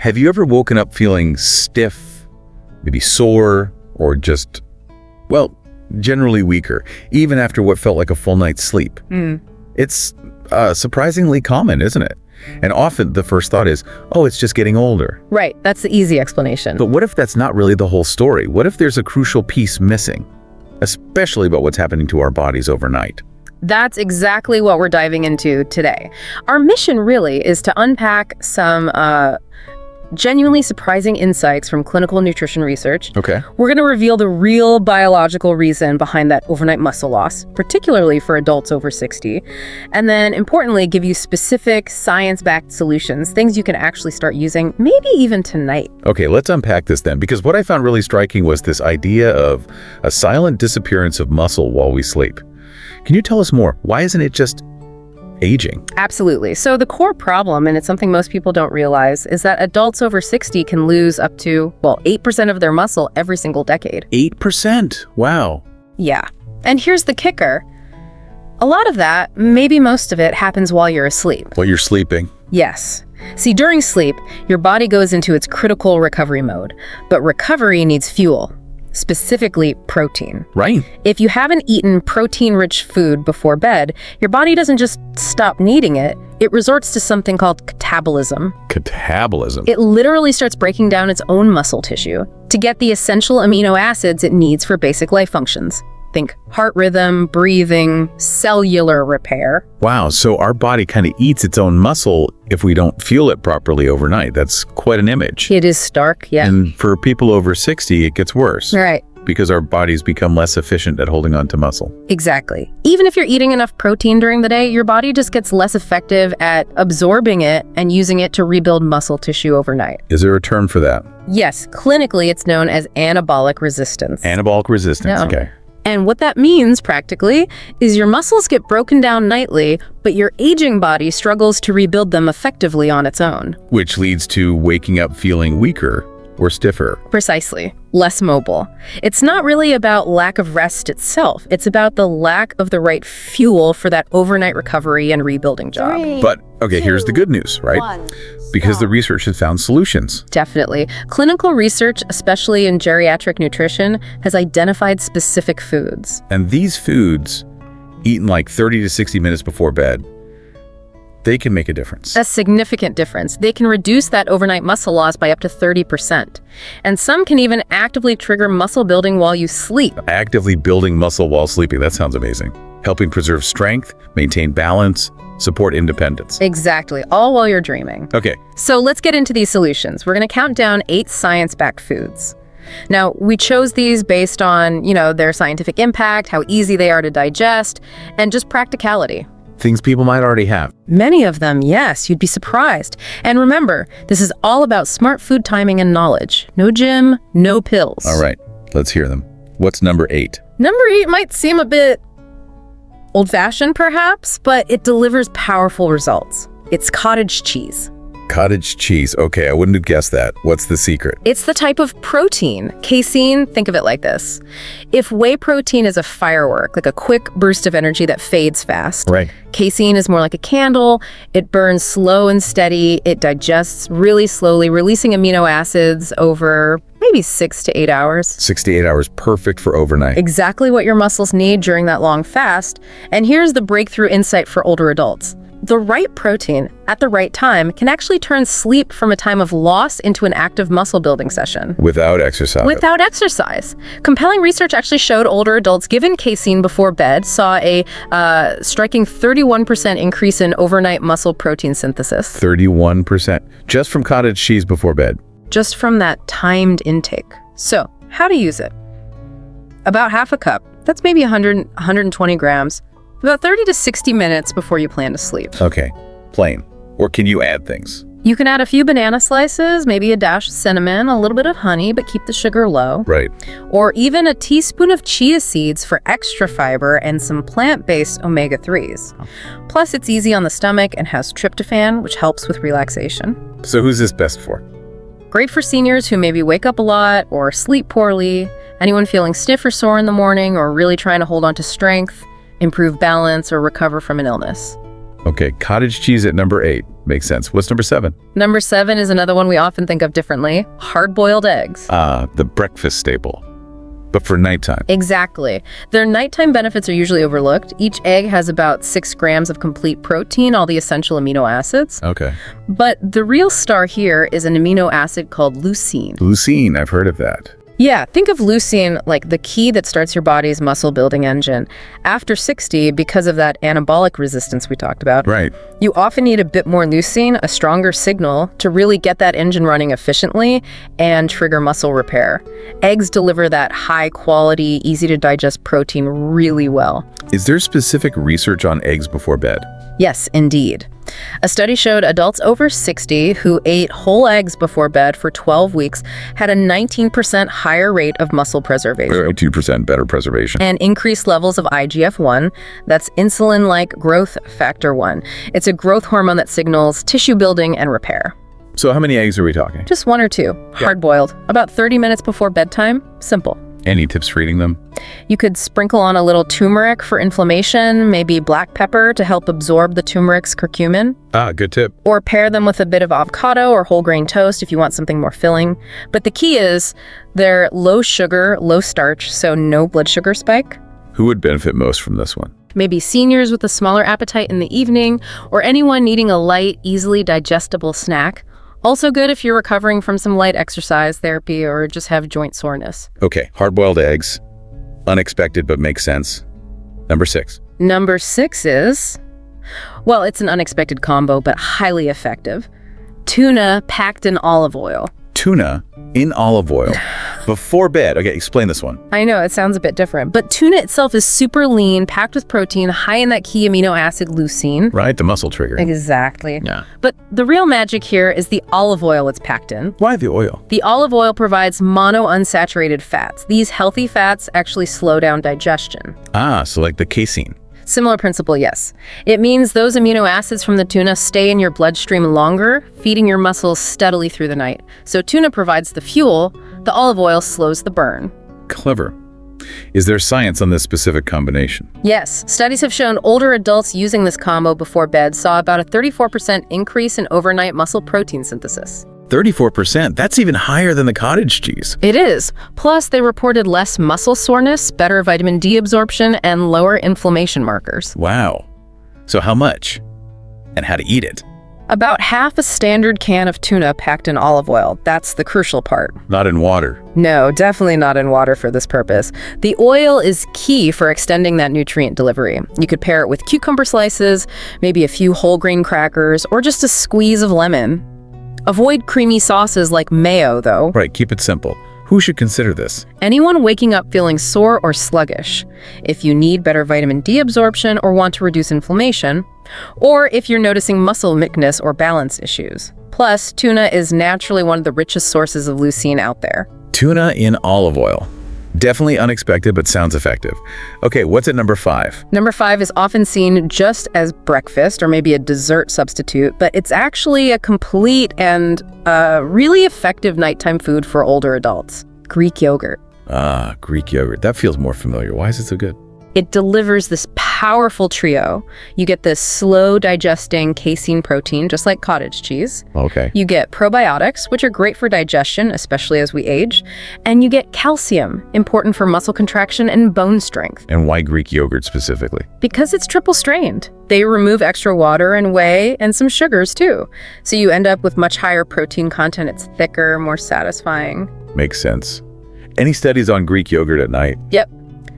Have you ever woken up feeling stiff, maybe sore, or just, well, generally weaker, even after what felt like a full night's sleep? It's surprisingly common, isn't it? And often the first thought is, oh, it's just getting older. Right, that's the easy explanation. But what if that's not really the whole story? What if there's a crucial piece missing, especially about what's happening to our bodies overnight? That's exactly what we're diving into today. Our mission really is to unpack some genuinely surprising insights from clinical nutrition research. Okay. We're going to reveal the real biological reason behind that overnight muscle loss, particularly for adults over 60. And then, importantly, give you specific science-backed solutions, things you can actually start using, maybe even tonight. Okay, let's unpack this then, because what I found really striking was this idea of a silent disappearance of muscle while we sleep. Can you tell us more? Why isn't it just aging? Absolutely. So the core problem, and it's something most people don't realize, is that adults over 60 can lose up to, 8% of their muscle every single decade. 8%? Wow. Yeah. And here's the kicker. A lot of that, maybe most of it, happens while you're asleep. While you're sleeping? Yes. See, during sleep, your body goes into its critical recovery mode, but recovery needs fuel. Specifically protein. Right. If you haven't eaten protein-rich food before bed, your body doesn't just stop needing it, it resorts to something called catabolism. Catabolism? It literally starts breaking down its own muscle tissue to get the essential amino acids it needs for basic life functions. Think heart rhythm, breathing, cellular repair. Wow, so our body kind of eats its own muscle if we don't fuel it properly overnight. That's quite an image. It is stark, yeah. And for people over 60, it gets worse. Right. Because our bodies become less efficient at holding on to muscle. Exactly. Even if you're eating enough protein during the day, your body just gets less effective at absorbing it and using it to rebuild muscle tissue overnight. Is there a term for that? Yes, clinically it's known as anabolic resistance. Anabolic resistance, Yeah. okay. And what that means, practically, is your muscles get broken down nightly, but your aging body struggles to rebuild them effectively on its own. Which leads to waking up feeling weaker or stiffer. Precisely. Less mobile. It's not really about lack of rest itself. It's about the lack of the right fuel for that overnight recovery and rebuilding job. But, okay, here's the good news, right? Because the research has found solutions. Definitely. Clinical research, especially in geriatric nutrition, has identified specific foods. And these foods, eaten like 30 to 60 minutes before bed, they can make a difference. A significant difference. They can reduce that overnight muscle loss by up to 30%. And some can even actively trigger muscle building while you sleep. Actively building muscle while sleeping, that sounds amazing. Helping preserve strength, maintain balance, support independence. Exactly, all while you're dreaming. Okay. So let's get into these solutions. We're going to count down 8 science-backed foods. Now, we chose these based on, their scientific impact, how easy they are to digest, and just practicality. Things people might already have. Many of them, yes, you'd be surprised. And remember, this is all about smart food timing and knowledge. No gym, no pills. All right, let's hear them. What's number 8? Number 8 might seem a bit old-fashioned, perhaps, but it delivers powerful results. It's cottage cheese. Cottage cheese. Okay, I wouldn't have guessed that. What's the secret? It's the type of protein. Casein, think of it like this. If whey protein is a firework, like a quick burst of energy that fades fast, Right. casein is more like a candle. It burns slow and steady. It digests really slowly, releasing amino acids over maybe 6 to 8 hours. 6 to 8 hours, perfect for overnight. Exactly what your muscles need during that long fast. And here's the breakthrough insight for older adults. The right protein at the right time can actually turn sleep from a time of loss into an active muscle building session. Without exercise. Without exercise. Compelling research actually showed older adults given casein before bed saw a striking 31% increase in overnight muscle protein synthesis. 31%. Just from cottage cheese before bed. Just from that timed intake. So, how to use it? About half a cup. That's maybe 120 grams. About 30 to 60 minutes before you plan to sleep. Okay, plain. Or can you add things? You can add a few banana slices, maybe a dash of cinnamon, a little bit of honey, but keep the sugar low. Right. Or even a teaspoon of chia seeds for extra fiber and some plant-based omega-3s. Plus, it's easy on the stomach and has tryptophan, which helps with relaxation. So who's this best for? Great for seniors who maybe wake up a lot or sleep poorly, anyone feeling stiff or sore in the morning or really trying to hold on to strength, improve balance, or recover from an illness. Okay, cottage cheese at number 8. Makes sense. What's number 7? Number 7 is another one we often think of differently. Hard-boiled eggs. The breakfast staple, but for nighttime. Exactly. Their nighttime benefits are usually overlooked. Each egg has about 6 grams of complete protein, all the essential amino acids. Okay. But the real star here is an amino acid called leucine. Leucine, I've heard of that. Yeah, think of leucine like the key that starts your body's muscle-building engine. After 60, because of that anabolic resistance we talked about, Right. you often need a bit more leucine, a stronger signal, to really get that engine running efficiently and trigger muscle repair. Eggs deliver that high-quality, easy-to-digest protein really well. Is there specific research on eggs before bed? Yes, indeed. A study showed adults over 60 who ate whole eggs before bed for 12 weeks had a 19% higher rate of muscle preservation 2% better preservation. and increased levels of IGF-1, that's insulin-like growth factor 1. It's a growth hormone that signals tissue building and repair. So how many eggs are we talking? Just 1 or 2, hard-boiled, about 30 minutes before bedtime, simple. Any tips for eating them? You could sprinkle on a little turmeric for inflammation, maybe black pepper to help absorb the turmeric's curcumin, Good tip. or pair them with a bit of avocado or whole grain toast if you want something more filling. But the key is they're low sugar, low starch, so no blood sugar spike. Who would benefit most from this one? Maybe seniors with a smaller appetite in the evening, or anyone needing a light, easily digestible snack. Also good if you're recovering from some light exercise therapy or just have joint soreness. Okay, hard-boiled eggs. Unexpected, but makes sense. Number 6. Number 6 is, well, it's an unexpected combo, but highly effective. Tuna packed in olive oil. Tuna in olive oil before bed. Okay, explain this one. I know, it sounds a bit different, but tuna itself is super lean, packed with protein, high in that key amino acid leucine. Right, the muscle trigger. Exactly. Yeah. But the real magic here is the olive oil it's packed in. Why the oil? The olive oil provides monounsaturated fats. These healthy fats actually slow down digestion. So like the casein. Similar principle, yes. It means those amino acids from the tuna stay in your bloodstream longer, feeding your muscles steadily through the night. So tuna provides the fuel, the olive oil slows the burn. Clever. Is there science on this specific combination? Yes, studies have shown older adults using this combo before bed saw about a 34% increase in overnight muscle protein synthesis. 34%? That's even higher than the cottage cheese. It is. Plus, they reported less muscle soreness, better vitamin D absorption, and lower inflammation markers. Wow. So how much? And how to eat it? About half a standard can of tuna packed in olive oil. That's the crucial part. Not in water. No, definitely not in water for this purpose. The oil is key for extending that nutrient delivery. You could pair it with cucumber slices, maybe a few whole grain crackers, or just a squeeze of lemon. Avoid creamy sauces like mayo, though. Right, keep it simple. Who should consider this? Anyone waking up feeling sore or sluggish, if you need better vitamin D absorption or want to reduce inflammation, or if you're noticing muscle weakness or balance issues. Plus, tuna is naturally one of the richest sources of leucine out there. Tuna in olive oil. Definitely unexpected, but sounds effective. Okay, what's at number 5? Number 5 is often seen just as breakfast or maybe a dessert substitute, but it's actually a complete and really effective nighttime food for older adults. Greek yogurt. Greek yogurt. That feels more familiar. Why is it so good? It delivers this powerful trio. You get this slow digesting casein protein, just like cottage cheese. Okay. You get probiotics, which are great for digestion, especially as we age. And you get calcium, important for muscle contraction and bone strength. And why Greek yogurt specifically? Because it's triple strained. They remove extra water and whey and some sugars too. So you end up with much higher protein content. It's thicker, more satisfying. Makes sense. Any studies on Greek yogurt at night? Yep.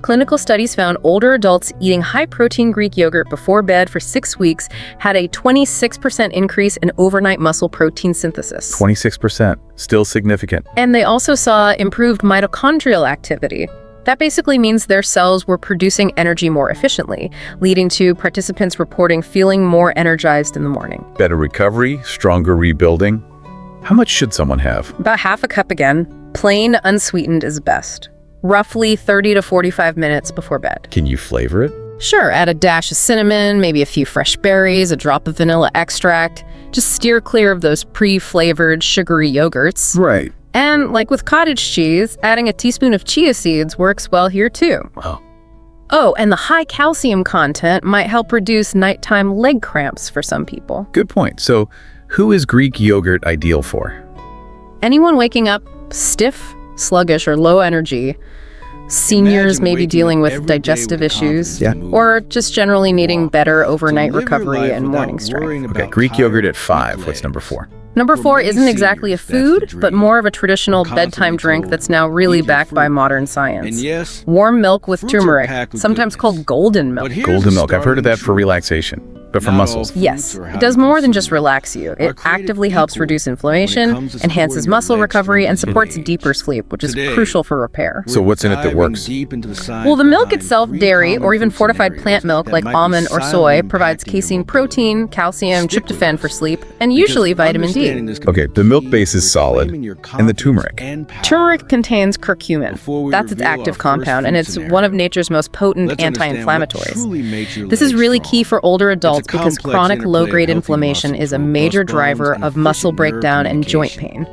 Clinical studies found older adults eating high-protein Greek yogurt before bed for 6 weeks had a 26% increase in overnight muscle protein synthesis. 26%. Still significant. And they also saw improved mitochondrial activity. That basically means their cells were producing energy more efficiently, leading to participants reporting feeling more energized in the morning. Better recovery, stronger rebuilding. How much should someone have? About half a cup again. Plain, unsweetened is best. Roughly 30 to 45 minutes before bed. Can you flavor it? Sure, add a dash of cinnamon, maybe a few fresh berries, a drop of vanilla extract. Just steer clear of those pre-flavored sugary yogurts. Right. And like with cottage cheese, adding a teaspoon of chia seeds works well here too. Wow. Oh, and the high calcium content might help reduce nighttime leg cramps for some people. Good point. So, who is Greek yogurt ideal for? Anyone waking up stiff, sluggish, or low energy, seniors maybe dealing with digestive issues, or just generally needing better overnight recovery and morning strength. Okay, Greek yogurt at 5. What's number 4? Number 4 isn't exactly a food, but more of a traditional bedtime drink that's now really backed by modern science. Warm milk with turmeric, sometimes called golden milk. Golden milk. I've heard of that for relaxation, but for muscles. Yes, it does more than just relax you. It actively helps reduce inflammation, enhances muscle recovery, and supports deeper sleep, which is crucial for repair. So what's in it that works? Well, the milk itself, dairy, or even fortified plant milk like almond or soy, provides casein protein, calcium, tryptophan for sleep, and usually vitamin D. Okay, the milk base is solid, and the turmeric. Turmeric contains curcumin. That's its active compound, and it's one of nature's most potent anti-inflammatories. This is really key for older adults because chronic low-grade inflammation is a major driver of muscle breakdown and joint pain.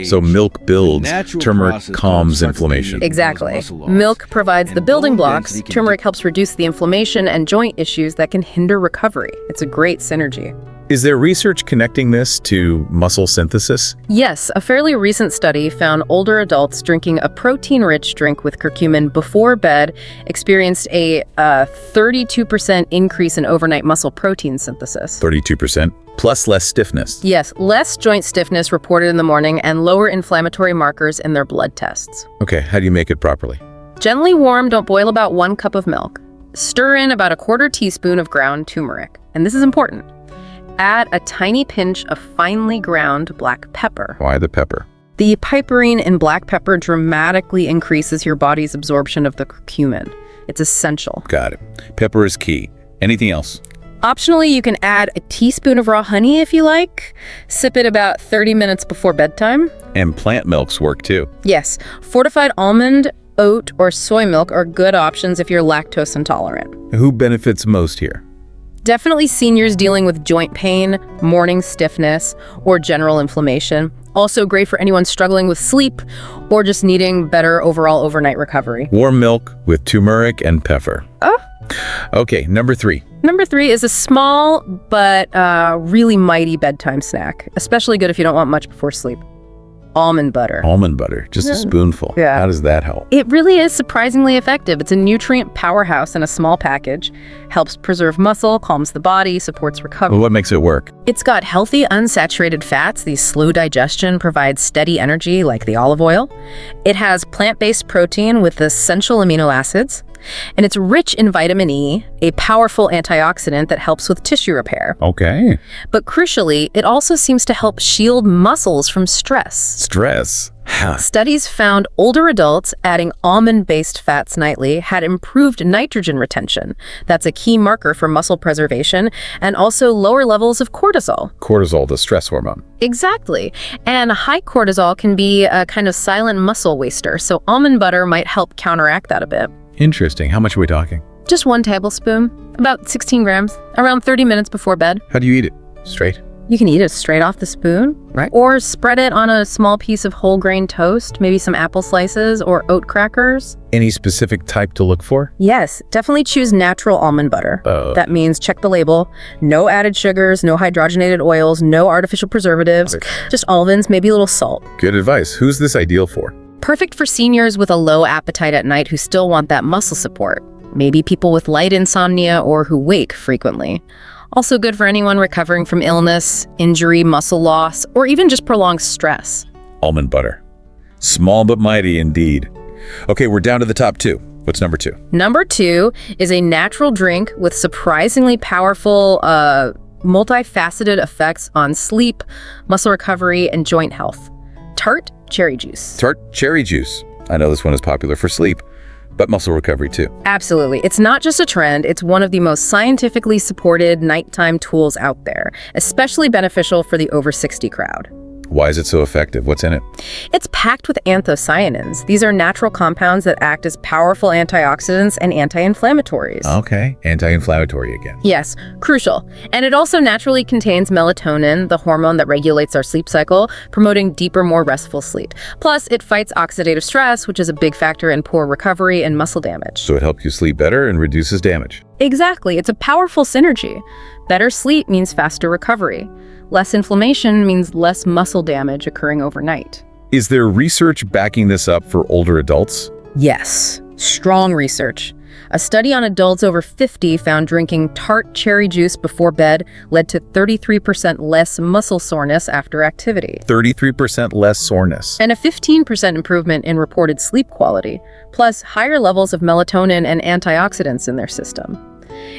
So milk builds, turmeric calms inflammation. Exactly. Milk provides the building blocks, turmeric helps reduce the inflammation and joint issues that can hinder recovery. It's a great synergy. Is there research connecting this to muscle synthesis? Yes, a fairly recent study found older adults drinking a protein-rich drink with curcumin before bed experienced a 32% increase in overnight muscle protein synthesis. 32%, plus less stiffness. Yes, less joint stiffness reported in the morning and lower inflammatory markers in their blood tests. Okay, how do you make it properly? Gently warm, don't boil about 1 cup of milk. Stir in about 1/4 teaspoon of ground turmeric, and this is important. Add a tiny pinch of finely ground black pepper. Why the pepper? The piperine in black pepper dramatically increases your body's absorption of the curcumin. It's essential. Got it. Pepper is key. Anything else? Optionally, you can add a teaspoon of raw honey if you like. Sip it about 30 minutes before bedtime. And plant milks work too. Yes, fortified almond, oat, or soy milk are good options if you're lactose intolerant. Who benefits most here? Definitely seniors dealing with joint pain, morning stiffness, or general inflammation. Also great for anyone struggling with sleep or just needing better overall overnight recovery. Warm milk with turmeric and pepper. Okay, number 3. Number 3 is a small but really mighty bedtime snack, especially good if you don't want much before sleep. Almond butter. Almond butter, just a spoonful. Yeah. How does that help? It really is surprisingly effective. It's a nutrient powerhouse in a small package. Helps preserve muscle, calms the body, supports recovery. Well, what makes it work? It's got healthy, unsaturated fats. These slow digestion provides steady energy like the olive oil. It has plant-based protein with essential amino acids. And it's rich in vitamin E, a powerful antioxidant that helps with tissue repair. Okay. But crucially, it also seems to help shield muscles from stress. Stress. Studies found older adults adding almond-based fats nightly had improved nitrogen retention. That's a key marker for muscle preservation, and also lower levels of cortisol. Cortisol, the stress hormone. Exactly. And high cortisol can be a kind of silent muscle waster, so almond butter might help counteract that a bit. Interesting. How much are we talking? Just 1 tablespoon, about 16 grams, around 30 minutes before bed. How do you eat it? Straight? You can eat it straight off the spoon, right? Or spread it on a small piece of whole grain toast, maybe some apple slices or oat crackers. Any specific type to look for? Yes, definitely choose natural almond butter. That means check the label. No added sugars, no hydrogenated oils, no artificial preservatives, just almonds, maybe a little salt. Good advice. Who's this ideal for? Perfect for seniors with a low appetite at night who still want that muscle support. Maybe people with light insomnia or who wake frequently. Also good for anyone recovering from illness, injury, muscle loss, or even just prolonged stress. Almond butter. Small but mighty indeed. Okay, we're down to the top 2. What's number 2? Number 2 is a natural drink with surprisingly powerful, multifaceted effects on sleep, muscle recovery, and joint health. Tart cherry juice. Tart cherry juice. I know this one is popular for sleep, but muscle recovery too. Absolutely. It's not just a trend, it's one of the most scientifically supported nighttime tools out there, especially beneficial for the over 60 crowd. Why is it so effective? What's in it? It's packed with anthocyanins. These are natural compounds that act as powerful antioxidants and anti-inflammatories. Okay, anti-inflammatory again. Yes, crucial. And it also naturally contains melatonin, the hormone that regulates our sleep cycle, promoting deeper, more restful sleep. Plus, it fights oxidative stress, which is a big factor in poor recovery and muscle damage. So it helps you sleep better and reduces damage. Exactly. It's a powerful synergy. Better sleep means faster recovery. Less inflammation means less muscle damage occurring overnight. Is there research backing this up for older adults? Yes, strong research. A study on adults over 50 found drinking tart cherry juice before bed led to 33% less muscle soreness after activity. 33% less soreness. And a 15% improvement in reported sleep quality, plus higher levels of melatonin and antioxidants in their system.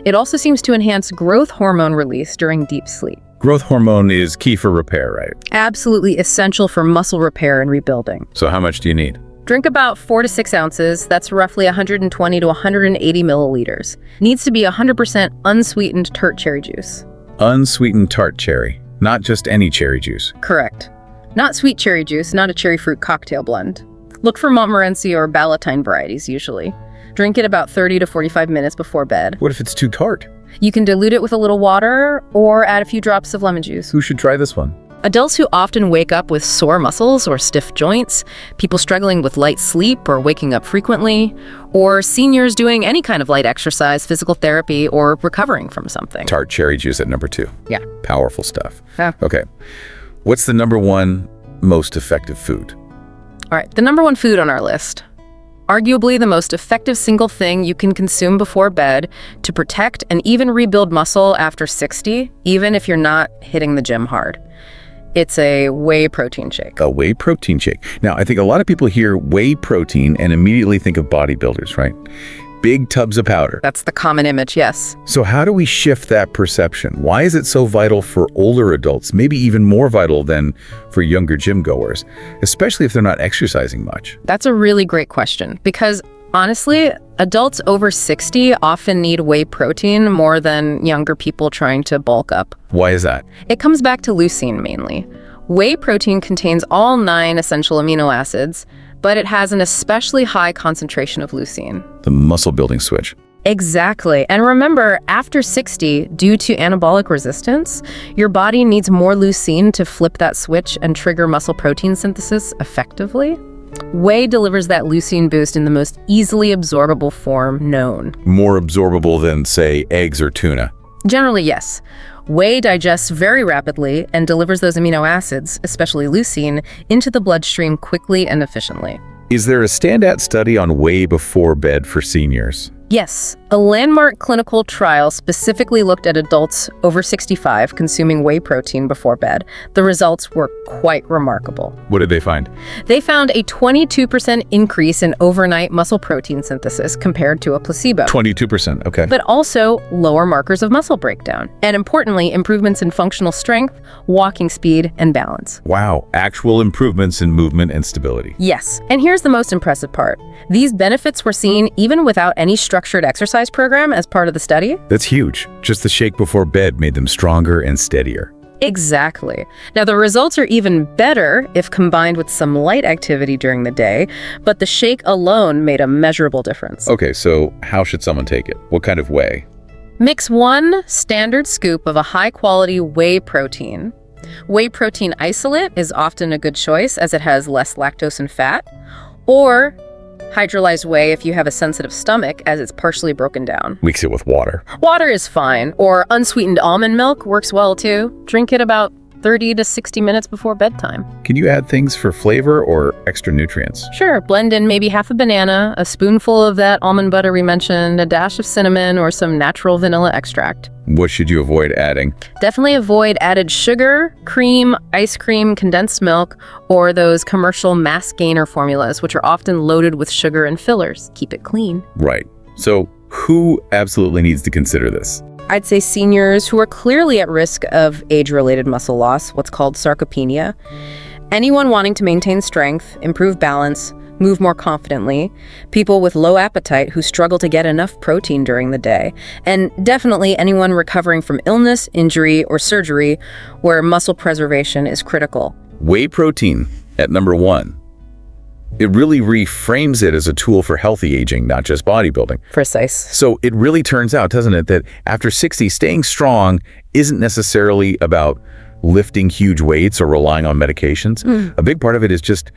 It also seems to enhance growth hormone release during deep sleep. Growth hormone is key for repair, right? Absolutely essential for muscle repair and rebuilding. So how much do you need? Drink about 4 to 6 ounces. That's roughly 120 to 180 milliliters. Needs to be 100% unsweetened tart cherry juice. Unsweetened tart cherry, not just any cherry juice. Correct. Not sweet cherry juice, not a cherry fruit cocktail blend. Look for Montmorency or Ballotine varieties usually. Drink it about 30 to 45 minutes before bed. What if it's too tart? You can dilute it with a little water or add a few drops of lemon juice. Who should try this one? Adults who often wake up with sore muscles or stiff joints, people struggling with light sleep or waking up frequently, or seniors doing any kind of light exercise, physical therapy, or recovering from something. Tart cherry juice at number 2. Yeah. Powerful stuff. Yeah. Okay. What's the number 1 most effective food? All right, the number 1 food on our list. Arguably the most effective single thing you can consume before bed to protect and even rebuild muscle after 60, even if you're not hitting the gym hard. It's a whey protein shake. A whey protein shake. Now, I think a lot of people hear whey protein and immediately think of bodybuilders, right? Big tubs of powder. That's the common image, yes. So how do we shift that perception? Why is it so vital for older adults, maybe even more vital than for younger gym goers, especially if they're not exercising much? That's a really great question because honestly, adults over 60 often need whey protein more than younger people trying to bulk up. Why is that? It comes back to leucine mainly. Whey protein contains all 9 essential amino acids, but it has an especially high concentration of leucine. The muscle building switch. Exactly. And remember, after 60, due to anabolic resistance, your body needs more leucine to flip that switch and trigger muscle protein synthesis effectively. Whey delivers that leucine boost in the most easily absorbable form known. More absorbable than, say, eggs or tuna. Generally, yes. Whey digests very rapidly and delivers those amino acids, especially leucine, into the bloodstream quickly and efficiently. Is there a standout study on whey before bed for seniors? Yes, a landmark clinical trial specifically looked at adults over 65 consuming whey protein before bed. The results were quite remarkable. What did they find? They found a 22% increase in overnight muscle protein synthesis compared to a placebo. 22%, okay. But also lower markers of muscle breakdown. And importantly, improvements in functional strength, walking speed, and balance. Wow, actual improvements in movement and stability. Yes, and here's the most impressive part. These benefits were seen even without any structured exercise program as part of the study. That's huge. Just the shake before bed made them stronger and steadier. Exactly. Now, the results are even better if combined with some light activity during the day, but the shake alone made a measurable difference. Okay, so how should someone take it? What kind of whey? Mix 1 standard scoop of a high-quality whey protein. Whey protein isolate is often a good choice as it has less lactose and fat, or hydrolyzed whey if you have a sensitive stomach as it's partially broken down. Mix it with water. Water is fine, or unsweetened almond milk works well too. Drink it about 30 to 60 minutes before bedtime. Can you add things for flavor or extra nutrients? Sure, blend in maybe half a banana, a spoonful of that almond butter we mentioned, a dash of cinnamon, or some natural vanilla extract. What should you avoid adding? Definitely avoid added sugar, cream, ice cream, condensed milk, or those commercial mass gainer formulas, which are often loaded with sugar and fillers. Keep it clean. Right. So who absolutely needs to consider this? I'd say seniors who are clearly at risk of age-related muscle loss, what's called sarcopenia. Anyone wanting to maintain strength, improve balance, move more confidently, people with low appetite who struggle to get enough protein during the day, and definitely anyone recovering from illness, injury, or surgery where muscle preservation is critical. Whey protein at number 1. It really reframes it as a tool for healthy aging, not just bodybuilding. Precise. So it really turns out, doesn't it, that after 60, staying strong isn't necessarily about lifting huge weights or relying on medications. A big part of it is just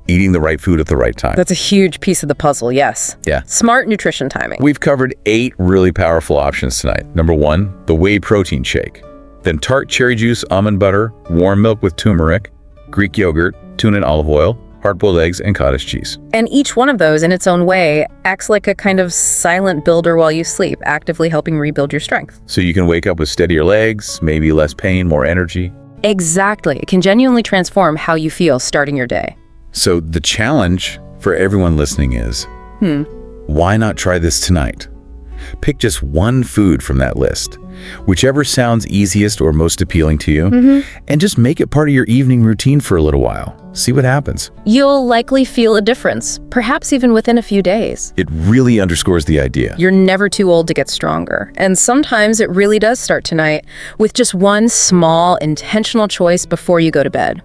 eating the right food at the right time. That's a huge piece of the puzzle, yes. Yeah. Smart nutrition timing. We've covered 8 really powerful options tonight. Number 1, the whey protein shake. Then tart cherry juice, almond butter, warm milk with turmeric, Greek yogurt, tuna and olive oil, hard-boiled eggs, and cottage cheese. And each one of those, in its own way, acts like a kind of silent builder while you sleep, actively helping rebuild your strength. So you can wake up with steadier legs, maybe less pain, more energy. Exactly. It can genuinely transform how you feel starting your day. So the challenge for everyone listening is, why not try this tonight? Pick just one food from that list, whichever sounds easiest or most appealing to you, and just make it part of your evening routine for a little while. See what happens. You'll likely feel a difference, perhaps even within a few days. It really underscores the idea. You're never too old to get stronger. And sometimes it really does start tonight with just one small, intentional choice before you go to bed.